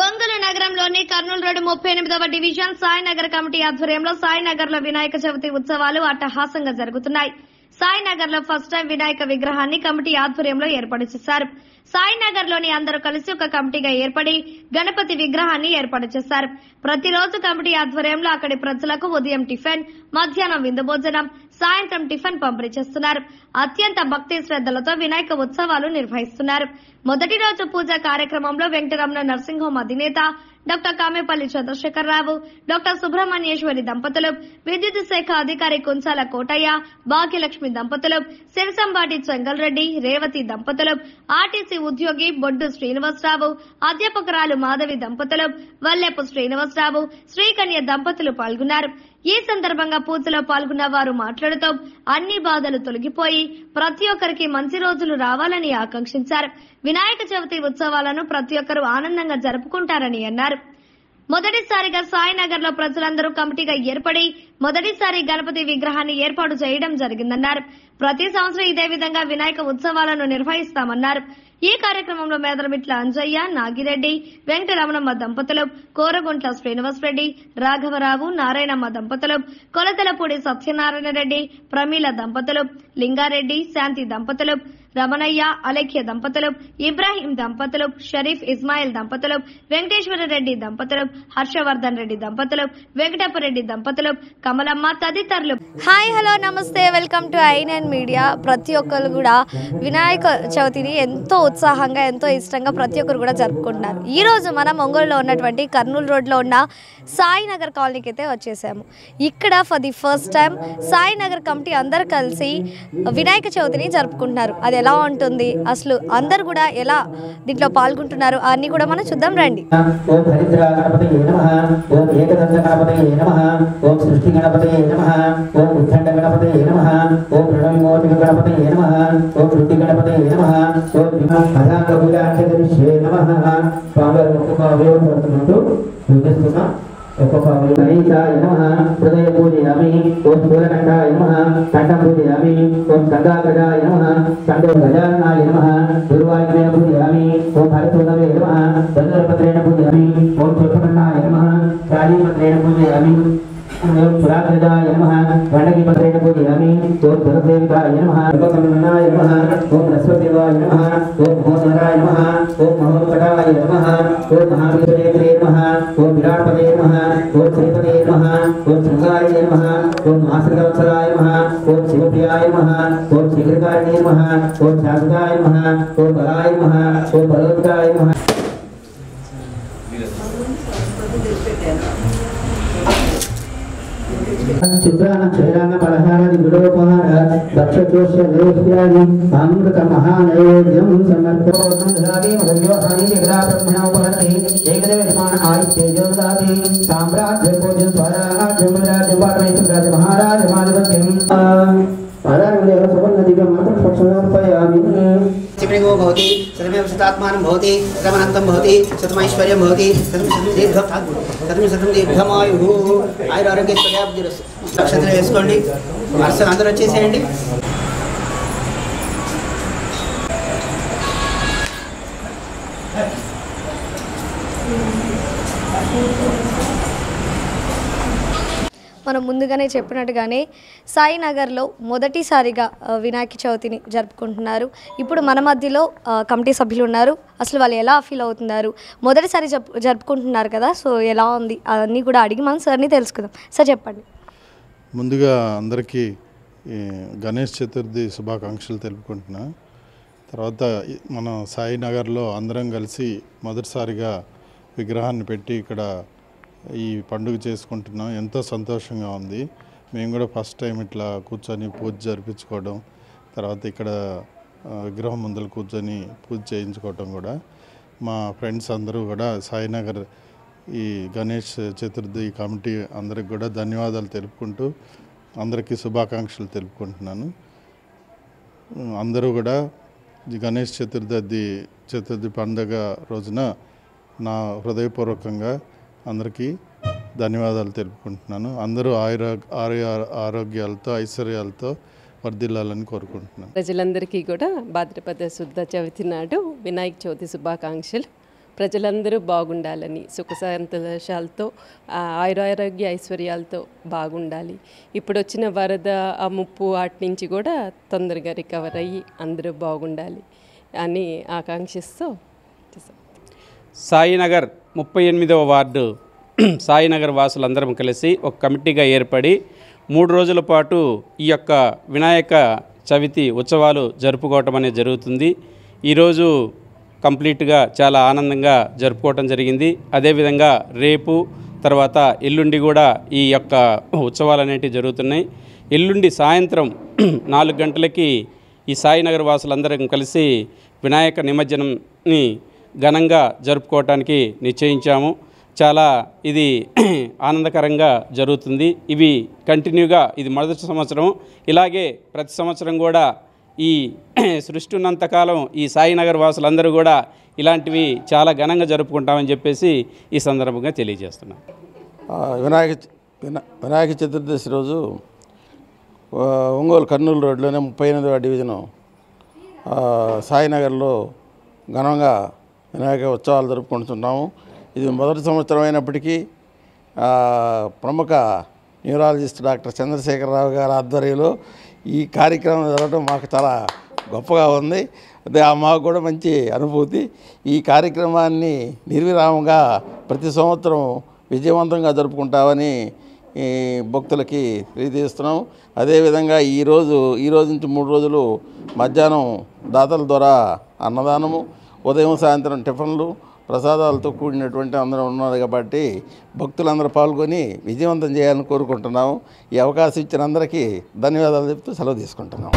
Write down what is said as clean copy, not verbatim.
ఒంగోలు నగరంలోని కర్నూలు రోడ్డు 38వ division Sainagar committee ఆధ్వర్యంలో సాయినగర్ లో వినాయక చవితి ఉత్సవాలు అట్టహాసంగా జరుగుతున్నాయి. సాయినగర్ లో ఫస్ట్ టైం వినాయక విగ్రహాన్ని కమిటీ ఆధ్వర్యంలో ఏర్పాటు చేశారు. సాయినగర్ లోని అందరూ కలిసి ఒక కమిటీగా ఏర్పడి గణపతి విగ్రహాన్ని ఏర్పాటు చేశారు. ప్రతిరోజు కమిటీ ఆధ్వర్యంలో అక్కడి ప్రజలకు ఉదయం టిఫిన్, మధ్యాహ్నం విందు భోజనం, సాయంత్రం టిఫిన్ పంపిణీ చేస్తున్నారు. అత్యంత భక్తి శ్రద్ధలతో వినాయక ఉత్సవాలు నిర్వహిస్తున్నారు. మొదటి రోజు పూజా కార్యక్రమంలో వెంకటరమణ నర్సింగ్ హోం అధినేత డాక్టర్ కామేపల్లి చంద్రశేఖరరావు, డాక్టర్ సుబ్రహ్మణ్యేశ్వరి దంపతులు, విద్యుత్ శాఖ అధికారి కుంచాల కోటయ్య, భాగ్యలక్ష్మి దంపతులు, శిరసంబాటి చెంగల్ రెడ్డి, రేవతి దంపతులు, ఆర్టీసీ ఉద్యోగి బొడ్డు శ్రీనివాసరావు, అధ్యాపకురాలు మాధవి దంపతులు, వల్లెపు శ్రీనివాసరావు, శ్రీకన్య దంపతులు పాల్గొన్నారు. ఈ సందర్భంగా పూజలో పాల్గొన్న వారు మాట్లాడుతూ అన్ని బాధలు తొలగిపోయి ప్రతి ఒక్కరికి మంచి రోజులు రావాలని ఆకాంక్షించారు. వినాయక చవితి ఉత్సవాలను ప్రతి ఒక్కరూ ఆనందంగా జరుపుకుంటారని అన్నారు. మొదటిసారిగా సాయినగర్ లో ప్రజలందరూ కమిటీగా ఏర్పడి మొదటిసారి గణపతి విగ్రహాన్ని ఏర్పాటు చేయడం జరిగిందన్నారు. ప్రతి సంవత్సరం ఇదే విధంగా వినాయక ఉత్సవాలను నిర్వహిస్తామన్నారు. ఈ కార్యక్రమంలో మేదరమిట్ల అంజయ్య, నాగిరెడ్డి, వెంకటరమణమ్మ దంపతులు, కోరగుంట్ల శ్రీనివాసరెడ్డి, రాఘవరావు, నారాయణమ్మ దంపతులు, కొలతలపూడి సత్యనారాయణ రెడ్డి, ప్రమీల దంపతులు, లింగారెడ్డి, శాంతి దంపతులు, రమణయ్య, అలేఖ్య దంపతులు, ఇబ్రాహీం దంపతులు, షరీఫ్ ఇస్మాయిల్ దంపతులు, వెంకటేశ్వర రెడ్డి దంపతులు, హర్షవర్ధన్ రెడ్డి దంపతులు, వెంకటప్పరెడ్డి దంపతులు, కమలమ్మ తదితరులు. హాయ్, హలో, నమస్తే, వెల్కమ్ టు ఐ9 మీడియా. ప్రతి ఒక్కరు కూడా వినాయక చవితిని ఎంతో ఉత్సాహంగా, ఎంతో ఇష్టంగా ప్రతి ఒక్కరు కూడా జరుపుకుంటున్నారు. ఈ రోజు మనం ఒంగోలులో ఉన్నటువంటి కర్నూలు రోడ్లో ఉన్న సాయినగర్ కాలనీకి అయితే వచ్చేసాము. ఇక్కడ for the first time Sainagar committee అందరు కలిసి వినాయక చవితిని జరుపుకుంటున్నారు. అది ఎలా ఉంటుంది, అసలు అందరు కూడా ఎలా దీంట్లో పాల్గొంటున్నారు అన్ని కూడా మనం చూద్దాం రండి. హృదయ పూజయామి. ఓం స్థూలకంఠాయ నమః. కంఠం పూజయామి. ఓం గంగాగ్రజాయ నమః. కంఠే గజాననాయ నమః. దుర్వాయునే పూజయామి. ఓం హరితోదవే నమః. దండపత్రేణ పూజయామి. ఓం చతుర్కర్ణాయ నమః. కాళీపత్రేణ పూజయామి. ఓం పురాగ్రజాయ నమః. గండకీపత్రేణ పూజయామి. ఓం ధనసేవికాయ నమః. ఉపకమనాయ నమః. ఓం బృహస్పతివాయ నమః. ఓం మహోదరాయ నమః. ఓం మహోత్కటాయ నమః. ఓం మహావీరేంద్రే నమః. ఓం విరాట్పదే నమః. ఓం శ్రీపదే నమః. ఓం శృంగాయ నమః. ఓం ఆశ్రితవత్సలాయ నమః. ఓం శివప్రియాయ నమః. ఓం శీఘ్రకారిణే నమః. ఓం శాశ్వతాయ నమః. ఓం బలాయ నమః. ఓం బలోత్కాయ నమః. చిత్రాన క్షీరాన పలహారాది విలోపహార దక్షోష్య నైవేద్యాది అమృత మహానైవేద్యం సమర్పయామి. మధువ్యోహాని జగదా బ్రహ్మణ ఉపహరతి ఏకదేవ యజమాన ఆదిత్యేజో దదాతి. సామ్రాజ్య భోజన స్వరాజ్యం రాజ్యం పాఠమేశ్వర రాజ మహారాజ మాధిపత్యం ఆధారదేవ సువర్ణదివ్యం మాత్రం పక్షమర్పయామి. चिमृगो भवति सतमेव शतात्मानं भवति शतमनन्तं भवति शतमैश्वर्यं भवति शतं दीर्घमायुः आयुरारोग्यैश्वर्याब्धिरस्तु. నక్షత్రం వేసుకోండి. వరుసగా అందరూ వచ్చేసేయండి. మనం ముందుగానే చెప్పినట్టుగానే సాయినగర్లో మొదటిసారిగా వినాయక చవితిని జరుపుకుంటున్నారు. ఇప్పుడు మన మధ్యలో కమిటీ సభ్యులు ఉన్నారు. అసలు వాళ్ళు ఎలా ఫీల్ అవుతున్నారు, మొదటిసారి జరుపుకుంటున్నారు కదా, సో ఎలా ఉంది అవన్నీ కూడా అడిగి మనం సార్ని తెలుసుకుందాం. సార్ చెప్పండి. ముందుగా అందరికీ గణేష్ చతుర్థి శుభాకాంక్షలు తెలుపుకుంటున్నా. తర్వాత మన సాయినగర్లో అందరం కలిసి మొదటిసారిగా విగ్రహాన్ని పెట్టి ఇక్కడ ఈ పండుగ చేసుకుంటున్నాం. ఎంతో సంతోషంగా ఉంది. మేము కూడా ఫస్ట్ టైం ఇట్లా కూర్చొని పూజ జరిపించుకోవడం, తర్వాత ఇక్కడ విగ్రహం ముందర కూర్చొని పూజ చేయించుకోవటం కూడా. మా ఫ్రెండ్స్ అందరూ కూడా సాయినగర్ ఈ గణేష్ చతుర్థి కమిటీ అందరికి కూడా ధన్యవాదాలు తెలుపుకుంటూ అందరికీ శుభాకాంక్షలు తెలుపుకుంటున్నాను. అందరూ కూడా గణేష్ చతుర్థి పండుగ రోజున నా హృదయపూర్వకంగా అందరికీ ధన్యవాదాలు తెలుపుకుంటున్నాను. అందరూ ఆరోగ్యాలతో ఐశ్వర్యాలతో వర్ధిల్లాలని కోరుకుంటున్నాను. ప్రజలందరికీ కూడా భాద్రపద శుద్ధ చవితి నాడు వినాయక చవితి శుభాకాంక్షలు. ప్రజలందరూ బాగుండాలని, సుఖ సంతోషాలతో, ఆయురారోగ్య ఐశ్వర్యాలతో బాగుండాలి. ఇప్పుడు వచ్చిన వరద, ఆ ముప్పు వాటి నుంచి కూడా తొందరగా రికవర్ అయ్యి అందరూ బాగుండాలి అని ఆకాంక్షిస్తూ సాయినగర్ 38వ వార్డు సాయినగర్ వాసులందరం కలిసి ఒక కమిటీగా ఏర్పడి 3 రోజుల పాటు ఈ యొక్క వినాయక చవితి ఉత్సవాలు జరుపుకోవటం అనేది జరుగుతుంది. ఈరోజు కంప్లీట్గా చాలా ఆనందంగా జరుపుకోవటం జరిగింది. అదేవిధంగా రేపు తర్వాత ఎల్లుండి కూడా ఈ యొక్క ఉత్సవాలు అనేటివి జరుగుతున్నాయి. ఎల్లుండి సాయంత్రం 4 గంటలకి ఈ సాయినగర్ వాసులందరం కలిసి వినాయక నిమజ్జనంని ఘనంగా జరుపుకోవటానికి నిశ్చయించాము. చాలా ఇది ఆనందకరంగా జరుగుతుంది. ఇవి కంటిన్యూగా, ఇది మొదటి సంవత్సరం, ఇలాగే ప్రతి సంవత్సరం కూడా ఈ సృష్టి ఉన్నంతకాలం ఈ సాయినగర్ వాసులందరూ కూడా ఇలాంటివి చాలా ఘనంగా జరుపుకుంటామని చెప్పేసి ఈ సందర్భంగా తెలియజేస్తున్నాం. వినాయక చతుర్దశి రోజు ఒంగోలు కర్నూలు రోడ్లోనే 38వ డివిజను సాయినగర్లో ఘనంగా వినాయక ఉత్సవాలు జరుపుకుంటున్నాము. ఇది మొదటి సంవత్సరం అయినప్పటికీ ప్రముఖ న్యూరాలజిస్ట్ డాక్టర్ చంద్రశేఖరరావు గారి ఆధ్వర్యంలో ఈ కార్యక్రమం జరగడం మాకు చాలా గొప్పగా ఉంది. అదే మాకు కూడా మంచి అనుభూతి. ఈ కార్యక్రమాన్ని నిర్విరామంగా ప్రతి సంవత్సరం విజయవంతంగా జరుపుకుంటామని ఈ భక్తులకి తెలియజేస్తున్నాం. అదేవిధంగా ఈ రోజు నుంచి 3 రోజులు మధ్యాహ్నం దాతల ద్వారా అన్నదానము, ఉదయం సాయంత్రం టిఫిన్లు, ప్రసాదాలతో కూడినటువంటి అందరం ఉన్నారు కాబట్టి భక్తులందరూ పాల్గొని విజయవంతం చేయాలని కోరుకుంటున్నాము. ఈ అవకాశం ఇచ్చిన అందరికీ ధన్యవాదాలు చెప్తూ సెలవు తీసుకుంటున్నాము.